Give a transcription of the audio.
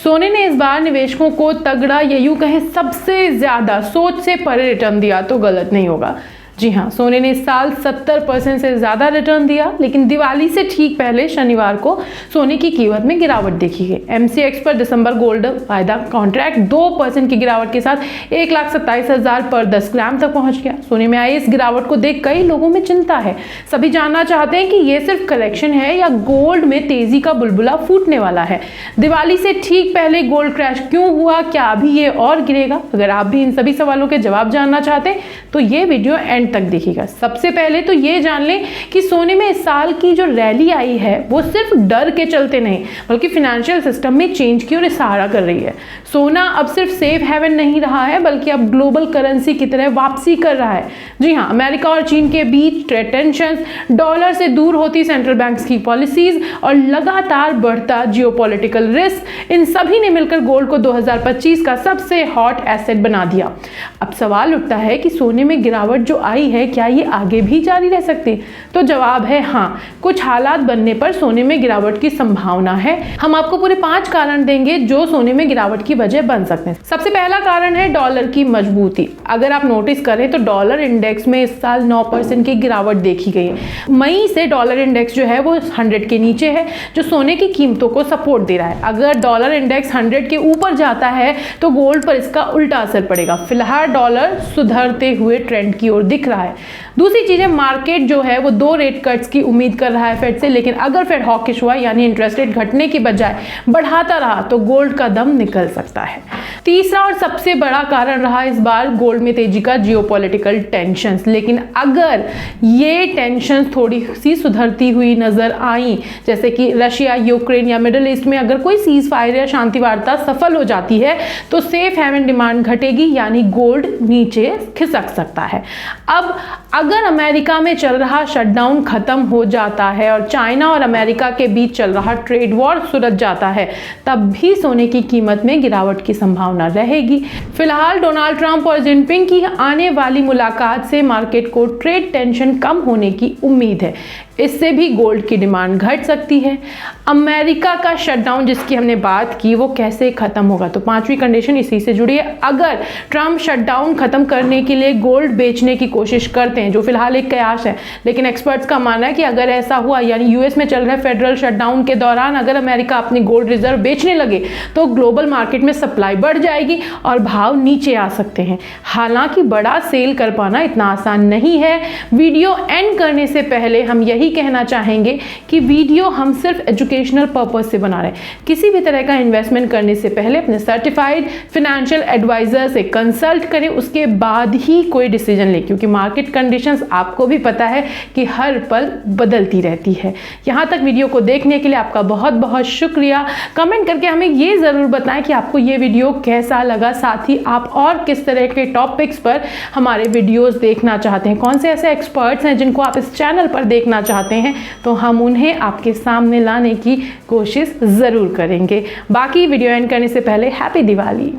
सोने ने इस बार निवेशकों को तगड़ा या यूं कहें सबसे ज्यादा सोच से परे रिटर्न दिया तो गलत नहीं होगा। जी हाँ, सोने ने इस साल 70% से ज़्यादा रिटर्न दिया, लेकिन दिवाली से ठीक पहले शनिवार को सोने की कीमत में गिरावट देखी गई। MCX पर दिसंबर गोल्ड वायदा कॉन्ट्रैक्ट 2% की गिरावट के साथ 1,27,000 पर 10 ग्राम तक पहुंच गया। सोने में आई इस गिरावट को देख कई लोगों में चिंता है। सभी जानना चाहते हैं कि ये सिर्फ करेक्शन है या गोल्ड में तेजी का बुलबुला फूटने वाला है। दिवाली से ठीक पहले गोल्ड क्रैश क्यों हुआ, क्या अभी ये और गिरेगा? अगर आप भी इन सभी सवालों के जवाब जानना चाहते हैं तो ये वीडियो एंड तक देखिएगा। सबसे पहले तो ये जान लें कि सोने में इस साल की जो रैली आई है वो सिर्फ डर के चलते नहीं बल्कि फाइनेंशियल सिस्टम में चेंज की ओर इशारा कर रही है। सोना अब सिर्फ सेफ हेवन नहीं रहा है बल्कि अब ग्लोबल करेंसी की तरह वापसी कर रहा है। जी हाँ, अमेरिका और चीन के बीच ट्रेड टेंशन, डॉलर से दूर होती सेंट्रल बैंक्स की पॉलिसीज और लगातार बढ़ता जियोपॉलिटिकल रिस्क, इन सभी ने मिलकर गोल्ड को 2025 का सबसे हॉट एसेट बना दिया। अब सवाल उठता है कि सोने में गिरावट जो आई है क्या ये आगे भी जारी रह सकती? तो जवाब है हाँ, कुछ हालात बनने पर सोने में गिरावट की संभावना है। हम आपको पूरे 5 कारण देंगे जो सोने में गिरावट की वजह बन सकते हैं। सबसे पहला कारण है डॉलर की मजबूती। अगर आप नोटिस करें तो डॉलर इंडेक्स में इस साल 9% की गिरावट देखी गई है। मई से डॉलर इंडेक्स जो है वो 100 के नीचे है, जो सोने की कीमतों को सपोर्ट दे रहा है। अगर डॉलर इंडेक्स 100 के ऊपर जाता है तो गोल्ड पर इसका उल्टा असर पड़ेगा। फिलहाल डॉलर सुधरते हुए ट्रेंड की ओर दिख रहा है। दूसरी चीज है, मार्केट जो है वो 2 रेट कट्स की उम्मीद कर रहा है फेड से, लेकिन अगर फेड हॉकिश हुआ यानी इंटरेस्ट रेट घटने की बजाय बढ़ाता रहा तो गोल्ड का दम निकल सकता है। तीसरा और सबसे बड़ा कारण रहा इस बार गोल्ड में तेजी का जियोपॉलिटिकल टेंशंस। लेकिन अगर ये टेंशंस थोड़ी सी सुधरती हुई नजर आई, जैसे कि रशिया, यूक्रेन या मिडिल ईस्ट में अगर कोई सीज फायर या शांति वार्ता सफल हो जाती है तो सेफ हेवन डिमांड घटेगी यानी गोल्ड नीचे खिसक सकता है। अब अगर अमेरिका में चल रहा शटडाउन खत्म हो जाता है और चाइना और अमेरिका के बीच चल रहा ट्रेड वॉर सुलझ जाता है तब भी सोने की कीमत में गिरावट की संभावना रहेगी। फिलहाल डोनाल्ड ट्रंप और जिनपिंग की आने वाली मुलाकात से मार्केट को ट्रेड टेंशन कम होने की उम्मीद है। इससे भी गोल्ड की डिमांड घट सकती है। अमेरिका का शटडाउन जिसकी हमने बात की वो कैसे खत्म होगा, तो 5वीं कंडीशन इसी से जुड़ी है। अगर ट्रंप शटडाउन खत्म करने के लिए गोल्ड बेचने की कोशिश करते हैं, जो फिलहाल एक कयास है, लेकिन एक्सपर्ट्स का मानना है कि अगर ऐसा हुआ यानी यूएस में चल रहे फेडरल शटडाउन के दौरान अगर अमेरिका अपनी गोल्ड रिजर्व बेचने लगे तो ग्लोबल मार्केट में सप्लाई बढ़ जाएगी और भाव नीचे आ सकते हैं। हालांकि बड़ा सेल कर पाना इतना आसान नहीं है। वीडियो एंड करने से पहले हम यही कहना चाहेंगे कि वीडियो हम सिर्फ एजुकेशनल पर्पस से बना रहे हैं। किसी भी तरह का इन्वेस्टमेंट करने से पहले अपने सर्टिफाइड फाइनेंशियल एडवाइजर से कंसल्ट करें, उसके बाद ही कोई डिसीजन लें, क्योंकि मार्केट कंडीशंस आपको भी पता है कि हर पल बदलती रहती है। यहाँ तक वीडियो को देखने के लिए आपका बहुत बहुत शुक्रिया। कमेंट करके हमें ये ज़रूर बताएं कि आपको ये वीडियो कैसा लगा, साथ ही आप और किस तरह के टॉपिक्स पर हमारे वीडियोस देखना चाहते हैं, कौन से ऐसे एक्सपर्ट्स हैं जिनको आप इस चैनल पर देखना चाहते हैं, तो हम उन्हें आपके सामने लाने की कोशिश ज़रूर करेंगे। बाकी वीडियो एंड करने से पहले हैप्पी दिवाली।